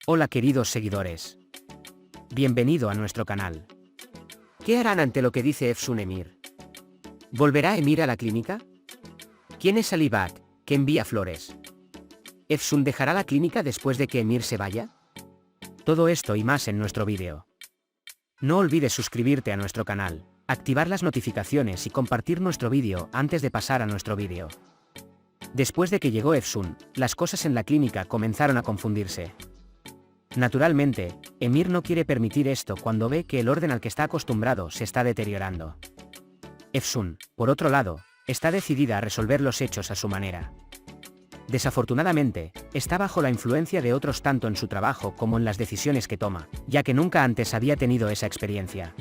Hola queridos seguidores. Bienvenido a nuestro canal. ¿Qué harán ante lo que dice Efsun Emir? ¿Volverá Emir a la clínica? ¿Quién es Ali Bak, que envía flores? ¿Efsun dejará la clínica después de que Emir se vaya? Todo esto y más en nuestro vídeo. No olvides suscribirte a nuestro canal, activar las notificaciones y compartir nuestro vídeo antes de pasar a nuestro vídeo. Después de que llegó Efsun, las cosas en la clínica comenzaron a confundirse. Naturalmente, Emir no quiere permitir esto cuando ve que el orden al que está acostumbrado se está deteriorando. Efsun, por otro lado, está decidida a resolver los hechos a su manera. Desafortunadamente, está bajo la influencia de otros tanto en su trabajo como en las decisiones que toma, ya que nunca antes había tenido esa experiencia.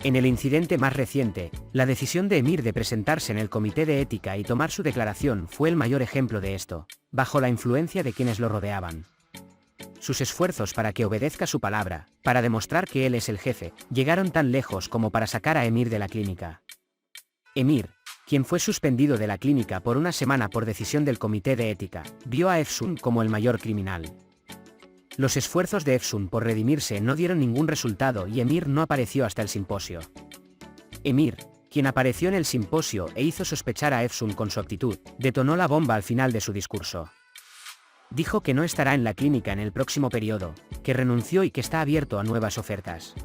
En el incidente más reciente, la decisión de Emir de presentarse en el comité de ética y tomar su declaración fue el mayor ejemplo de esto, bajo la influencia de quienes lo rodeaban. Sus esfuerzos para que obedezca su palabra, para demostrar que él es el jefe, llegaron tan lejos como para sacar a Emir de la clínica. Emir, quien fue suspendido de la clínica por una semana por decisión del comité de ética, vio a Efsun como el mayor criminal. Los esfuerzos de Efsun por redimirse no dieron ningún resultado y Emir no apareció hasta el simposio. Emir, quien apareció en el simposio e hizo sospechar a Efsun con su actitud, detonó la bomba al final de su discurso. Dijo que no estará en la clínica en el próximo periodo, que renunció y que está abierto a nuevas ofertas.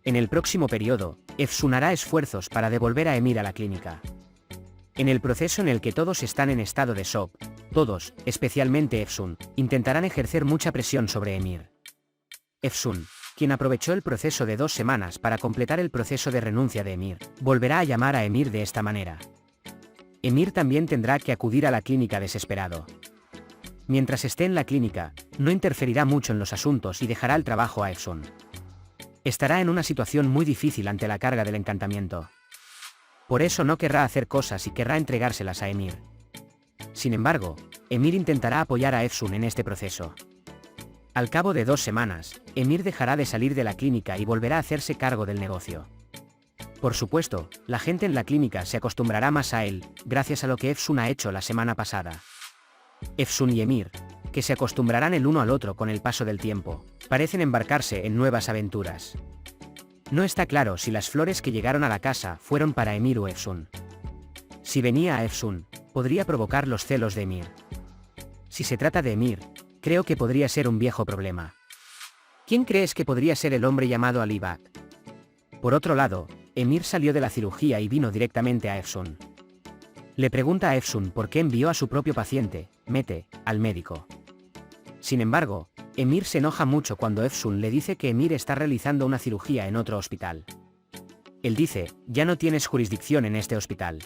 En el próximo periodo, Efsun hará esfuerzos para devolver a Emir a la clínica. En el proceso en el que todos están en estado de shock, todos, especialmente Efsun, intentarán ejercer mucha presión sobre Emir. Efsun, quien aprovechó el proceso de 2 semanas para completar el proceso de renuncia de Emir, volverá a llamar a Emir de esta manera. Emir también tendrá que acudir a la clínica desesperado. Mientras esté en la clínica, no interferirá mucho en los asuntos y dejará el trabajo a Efsun. Estará en una situación muy difícil ante la carga del encantamiento. Por eso no querrá hacer cosas y querrá entregárselas a Emir. Sin embargo, Emir intentará apoyar a Efsun en este proceso. Al cabo de 2 semanas, Emir dejará de salir de la clínica y volverá a hacerse cargo del negocio. Por supuesto, la gente en la clínica se acostumbrará más a él, gracias a lo que Efsun ha hecho la semana pasada. Efsun y Emir, que se acostumbrarán el uno al otro con el paso del tiempo, parecen embarcarse en nuevas aventuras. No está claro si las flores que llegaron a la casa fueron para Emir o Efsun. Si venía a Efsun, podría provocar los celos de Emir. Si se trata de Emir, creo que podría ser un viejo problema. ¿Quién crees que podría ser el hombre llamado Ali Bak? Por otro lado, Emir salió de la cirugía y vino directamente a Efsun. Le pregunta a Efsun por qué envió a su propio paciente, Mete, al médico. Sin embargo, Emir se enoja mucho cuando Efsun le dice que Emir está realizando una cirugía en otro hospital. Él dice, ya no tienes jurisdicción en este hospital.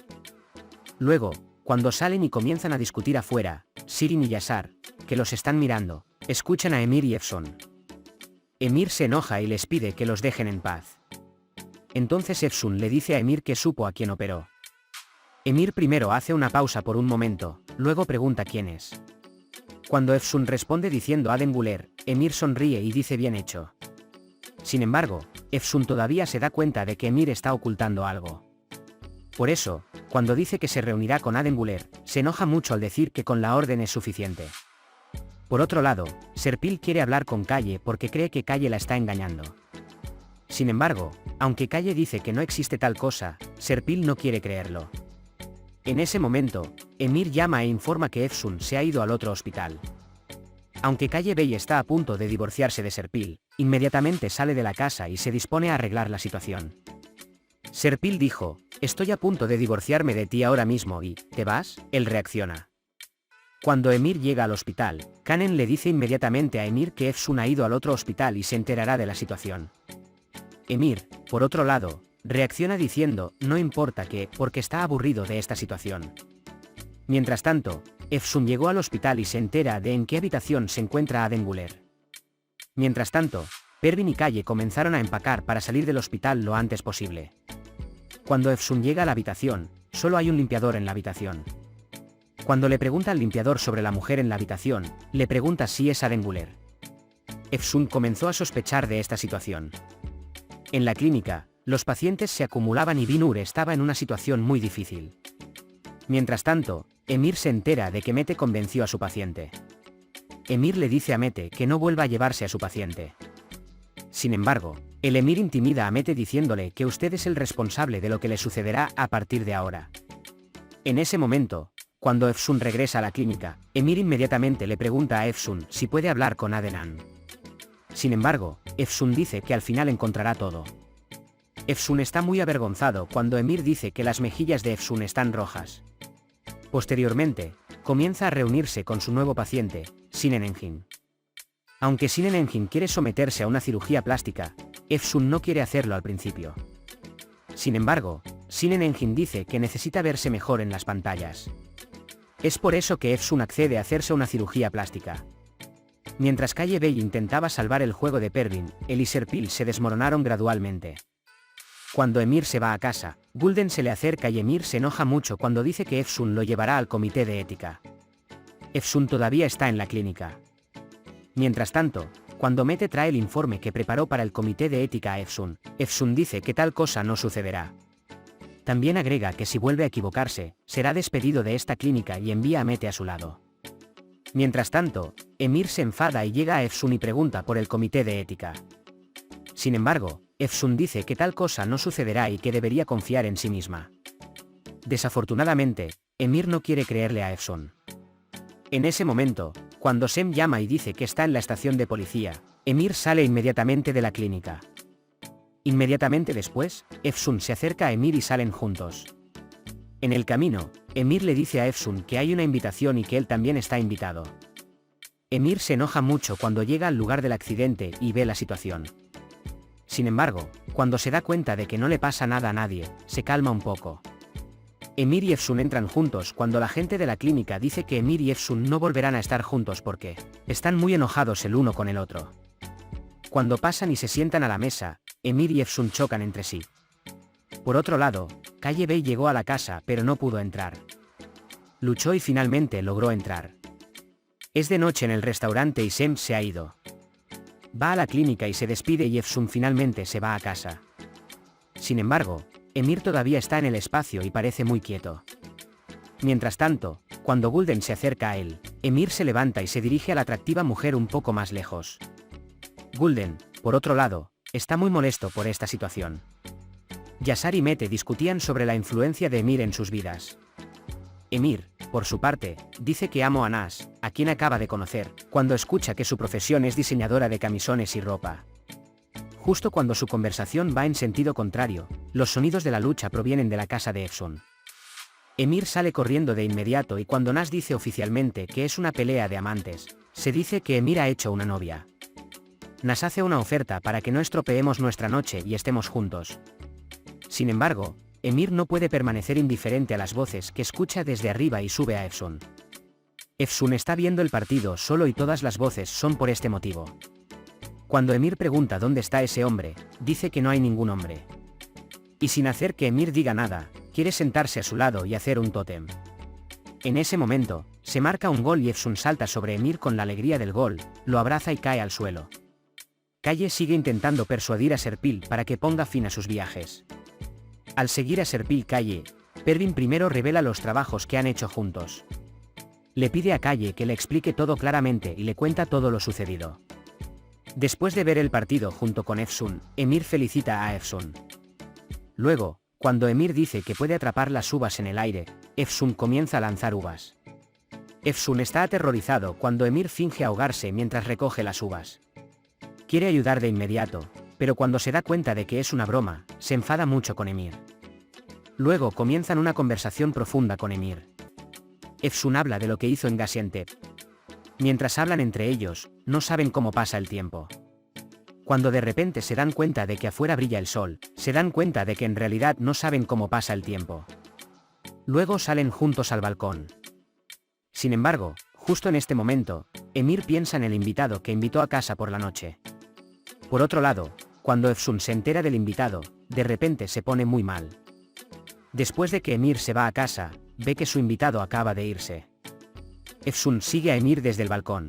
Luego, cuando salen y comienzan a discutir afuera, Shirin y Yasar, que los están mirando, escuchan a Emir y Efsun. Emir se enoja y les pide que los dejen en paz. Entonces Efsun le dice a Emir que supo a quién operó. Emir primero hace una pausa por un momento, luego pregunta quién es. Cuando Efsun responde diciendo Adem Güler, Emir sonríe y dice bien hecho. Sin embargo, Efsun todavía se da cuenta de que Emir está ocultando algo. Por eso, cuando dice que se reunirá con Adem Güler, se enoja mucho al decir que con la orden es suficiente. Por otro lado, Serpil quiere hablar con Calle porque cree que Calle la está engañando. Sin embargo, aunque Calle dice que no existe tal cosa, Serpil no quiere creerlo. En ese momento, Emir llama e informa que Efsun se ha ido al otro hospital. Aunque Calle Bey está a punto de divorciarse de Serpil, inmediatamente sale de la casa y se dispone a arreglar la situación. Serpil dijo, estoy a punto de divorciarme de ti ahora mismo y, ¿te vas? Él reacciona. Cuando Emir llega al hospital, Kanen le dice inmediatamente a Emir que Efsun ha ido al otro hospital y se enterará de la situación. Emir, por otro lado, reacciona diciendo, no importa que, porque está aburrido de esta situación. Mientras tanto, Efsun llegó al hospital y se entera de en qué habitación se encuentra Adem Güler. Mientras tanto, Pervin y Calle comenzaron a empacar para salir del hospital lo antes posible. Cuando Efsun llega a la habitación, solo hay un limpiador en la habitación. Cuando le pregunta al limpiador sobre la mujer en la habitación, le pregunta si es Adem Güler. Efsun comenzó a sospechar de esta situación. En la clínica, los pacientes se acumulaban y Binur estaba en una situación muy difícil. Mientras tanto, Emir se entera de que Mete convenció a su paciente. Emir le dice a Mete que no vuelva a llevarse a su paciente. Sin embargo, el emir intimida a Mete diciéndole que usted es el responsable de lo que le sucederá a partir de ahora. En ese momento, cuando Efsun regresa a la clínica, Emir inmediatamente le pregunta a Efsun si puede hablar con Adnan. Sin embargo, Efsun dice que al final encontrará todo. Efsun está muy avergonzado cuando Emir dice que las mejillas de Efsun están rojas. Posteriormente, comienza a reunirse con su nuevo paciente, Sinan Engin. Aunque Sinan Engin quiere someterse a una cirugía plástica, Efsun no quiere hacerlo al principio. Sin embargo, Sinan Engin dice que necesita verse mejor en las pantallas. Es por eso que Efsun accede a hacerse una cirugía plástica. Mientras Calle Bey intentaba salvar el juego de Pervin, él y Serpil se desmoronaron gradualmente. Cuando Emir se va a casa, Gulden se le acerca y Emir se enoja mucho cuando dice que Efsun lo llevará al comité de ética. Efsun todavía está en la clínica. Mientras tanto, cuando Mete trae el informe que preparó para el comité de ética a Efsun, Efsun dice que tal cosa no sucederá. También agrega que si vuelve a equivocarse, será despedido de esta clínica y envía a Mete a su lado. Mientras tanto, Emir se enfada y llega a Efsun y pregunta por el comité de ética. Sin embargo, Efsun dice que tal cosa no sucederá y que debería confiar en sí misma. Desafortunadamente, Emir no quiere creerle a Efsun. En ese momento, cuando Sem llama y dice que está en la estación de policía, Emir sale inmediatamente de la clínica. Inmediatamente después, Efsun se acerca a Emir y salen juntos. En el camino, Emir le dice a Efsun que hay una invitación y que él también está invitado. Emir se enoja mucho cuando llega al lugar del accidente y ve la situación. Sin embargo, cuando se da cuenta de que no le pasa nada a nadie, se calma un poco. Emir y Efsun entran juntos cuando la gente de la clínica dice que Emir y Efsun no volverán a estar juntos porque están muy enojados el uno con el otro. Cuando pasan y se sientan a la mesa, Emir y Efsun chocan entre sí. Por otro lado, Calle Bey llegó a la casa pero no pudo entrar. Luchó y finalmente logró entrar. Es de noche en el restaurante y Sem se ha ido. Va a la clínica y se despide y Efsun finalmente se va a casa. Sin embargo, Emir todavía está en el espacio y parece muy quieto. Mientras tanto, cuando Gulden se acerca a él, Emir se levanta y se dirige a la atractiva mujer un poco más lejos. Gulden, por otro lado, está muy molesto por esta situación. Yasar y Mete discutían sobre la influencia de Emir en sus vidas. Emir, por su parte, dice que amo a Nas, a quien acaba de conocer, cuando escucha que su profesión es diseñadora de camisones y ropa. Justo cuando su conversación va en sentido contrario, los sonidos de la lucha provienen de la casa de Efsun. Emir sale corriendo de inmediato y cuando Nas dice oficialmente que es una pelea de amantes, se dice que Emir ha hecho una novia. Nas hace una oferta para que no estropeemos nuestra noche y estemos juntos. Sin embargo, Emir no puede permanecer indiferente a las voces que escucha desde arriba y sube a Efsun. Efsun está viendo el partido solo y todas las voces son por este motivo. Cuando Emir pregunta dónde está ese hombre, dice que no hay ningún hombre. Y sin hacer que Emir diga nada, quiere sentarse a su lado y hacer un tótem. En ese momento, se marca un gol y Efsun salta sobre Emir con la alegría del gol, lo abraza y cae al suelo. Calle sigue intentando persuadir a Serpil para que ponga fin a sus viajes. Al seguir a Serpil Calle, Pervin primero revela los trabajos que han hecho juntos. Le pide a Calle que le explique todo claramente y le cuenta todo lo sucedido. Después de ver el partido junto con Efsun, Emir felicita a Efsun. Luego, cuando Emir dice que puede atrapar las uvas en el aire, Efsun comienza a lanzar uvas. Efsun está aterrorizado cuando Emir finge ahogarse mientras recoge las uvas. Quiere ayudar de inmediato, pero cuando se da cuenta de que es una broma, se enfada mucho con Emir. Luego comienzan una conversación profunda con Emir. Efsun habla de lo que hizo en Gaziantep. Mientras hablan entre ellos, no saben cómo pasa el tiempo. Cuando de repente se dan cuenta de que afuera brilla el sol, se dan cuenta de que en realidad no saben cómo pasa el tiempo. Luego salen juntos al balcón. Sin embargo, justo en este momento, Emir piensa en el invitado que invitó a casa por la noche. Por otro lado, cuando Efsun se entera del invitado, de repente se pone muy mal. Después de que Emir se va a casa, ve que su invitado acaba de irse. Efsun sigue a Emir desde el balcón.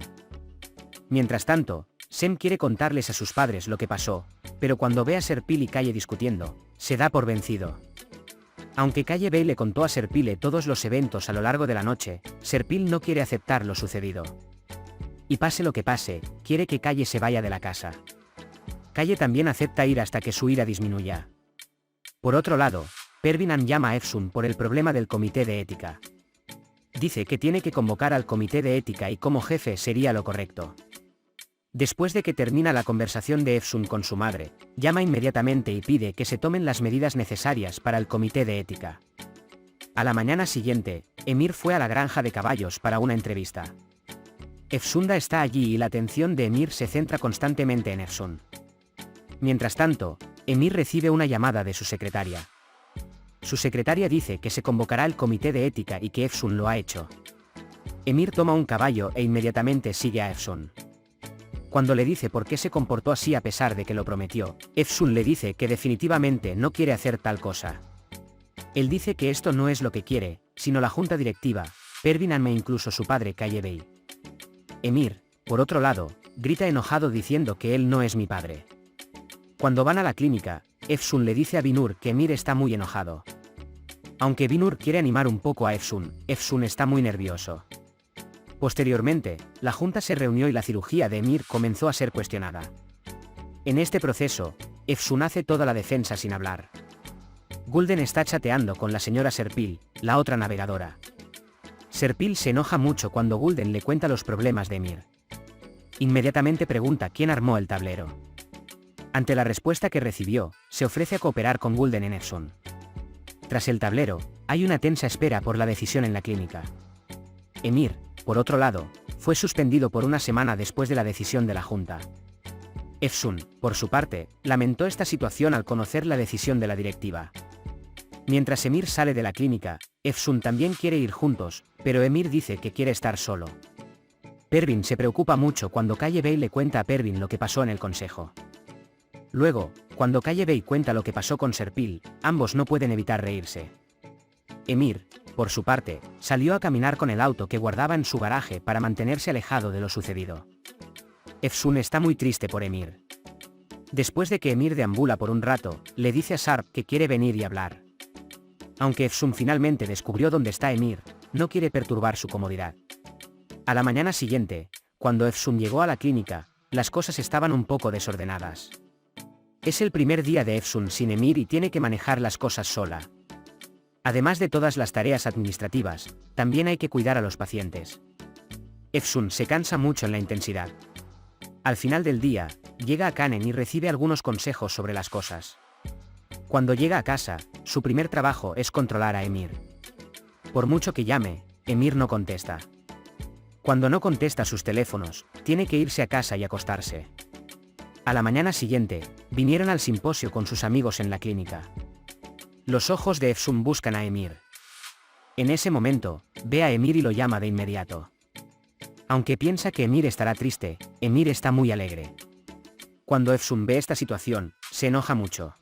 Mientras tanto, Sem quiere contarles a sus padres lo que pasó, pero cuando ve a Serpil y Calle discutiendo, se da por vencido. Aunque Calle Bey le contó a Serpile todos los eventos a lo largo de la noche, Serpil no quiere aceptar lo sucedido. Y pase lo que pase, quiere que Calle se vaya de la casa. Calle también acepta ir hasta que su ira disminuya. Por otro lado, Pervinan llama a Efsun por el problema del comité de ética. Dice que tiene que convocar al comité de ética y como jefe sería lo correcto. Después de que termina la conversación de Efsun con su madre, llama inmediatamente y pide que se tomen las medidas necesarias para el comité de ética. A la mañana siguiente, Emir fue a la granja de caballos para una entrevista. Efsunda está allí y la atención de Emir se centra constantemente en Efsun. Mientras tanto, Emir recibe una llamada de su secretaria. Su secretaria dice que se convocará el comité de ética y que Efsun lo ha hecho. Emir toma un caballo e inmediatamente sigue a Efsun. Cuando le dice por qué se comportó así a pesar de que lo prometió, Efsun le dice que definitivamente no quiere hacer tal cosa. Él dice que esto no es lo que quiere, sino la junta directiva, Pervinan e incluso su padre Calle Bey. Emir, por otro lado, grita enojado diciendo que él no es mi padre. Cuando van a la clínica, Efsun le dice a Binur que Emir está muy enojado. Aunque Binur quiere animar un poco a Efsun, Efsun está muy nervioso. Posteriormente, la junta se reunió y la cirugía de Emir comenzó a ser cuestionada. En este proceso, Efsun hace toda la defensa sin hablar. Gulden está chateando con la señora Serpil, la otra navegadora. Serpil se enoja mucho cuando Gulden le cuenta los problemas de Emir. Inmediatamente pregunta quién armó el tablero. Ante la respuesta que recibió, se ofrece a cooperar con Gulden en Efsun. Tras el tablero, hay una tensa espera por la decisión en la clínica. Emir, por otro lado, fue suspendido por una semana después de la decisión de la junta. Efsun, por su parte, lamentó esta situación al conocer la decisión de la directiva. Mientras Emir sale de la clínica, Efsun también quiere ir juntos, pero Emir dice que quiere estar solo. Pervin se preocupa mucho cuando Calle Bey le cuenta a Pervin lo que pasó en el consejo. Luego, cuando Calle Bey cuenta lo que pasó con Serpil, ambos no pueden evitar reírse. Emir, por su parte, salió a caminar con el auto que guardaba en su garaje para mantenerse alejado de lo sucedido. Efsun está muy triste por Emir. Después de que Emir deambula por un rato, le dice a Sarp que quiere venir y hablar. Aunque Efsun finalmente descubrió dónde está Emir, no quiere perturbar su comodidad. A la mañana siguiente, cuando Efsun llegó a la clínica, las cosas estaban un poco desordenadas. Es el primer día de Efsun sin Emir y tiene que manejar las cosas sola. Además de todas las tareas administrativas, también hay que cuidar a los pacientes. Efsun se cansa mucho en la intensidad. Al final del día, llega a Kanen y recibe algunos consejos sobre las cosas. Cuando llega a casa, su primer trabajo es controlar a Emir. Por mucho que llame, Emir no contesta. Cuando no contesta sus teléfonos, tiene que irse a casa y acostarse. A la mañana siguiente, vinieron al simposio con sus amigos en la clínica. Los ojos de Efsun buscan a Emir. En ese momento, ve a Emir y lo llama de inmediato. Aunque piensa que Emir estará triste, Emir está muy alegre. Cuando Efsun ve esta situación, se enoja mucho.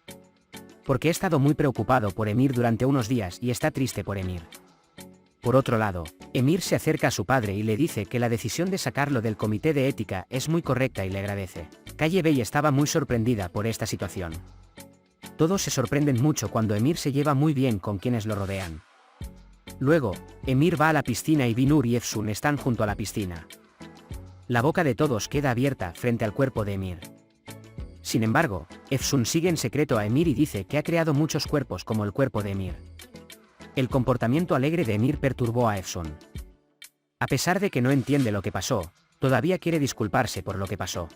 Porque he estado muy preocupado por Emir durante unos días y está triste por Emir. Por otro lado, Emir se acerca a su padre y le dice que la decisión de sacarlo del comité de ética es muy correcta y le agradece. Calle Bey estaba muy sorprendida por esta situación. Todos se sorprenden mucho cuando Emir se lleva muy bien con quienes lo rodean. Luego, Emir va a la piscina y Binur y Efsun están junto a la piscina. La boca de todos queda abierta frente al cuerpo de Emir. Sin embargo, Efsun sigue en secreto a Emir y dice que ha creado muchos cuerpos como el cuerpo de Emir. El comportamiento alegre de Emir perturbó a Efsun. A pesar de que no entiende lo que pasó, todavía quiere disculparse por lo que pasó.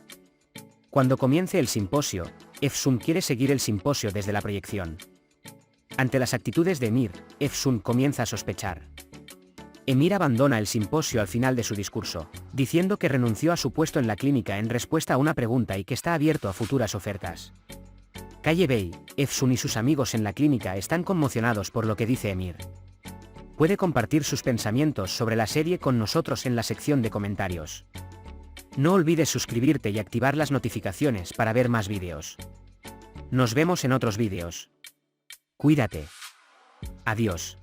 Cuando comience el simposio, Efsun quiere seguir el simposio desde la proyección. Ante las actitudes de Emir, Efsun comienza a sospechar. Emir abandona el simposio al final de su discurso, diciendo que renunció a su puesto en la clínica en respuesta a una pregunta y que está abierto a futuras ofertas. Calle Bey, Efsun y sus amigos en la clínica están conmocionados por lo que dice Emir. Puede compartir sus pensamientos sobre la serie con nosotros en la sección de comentarios. No olvides suscribirte y activar las notificaciones para ver más vídeos. Nos vemos en otros vídeos. Cuídate. Adiós.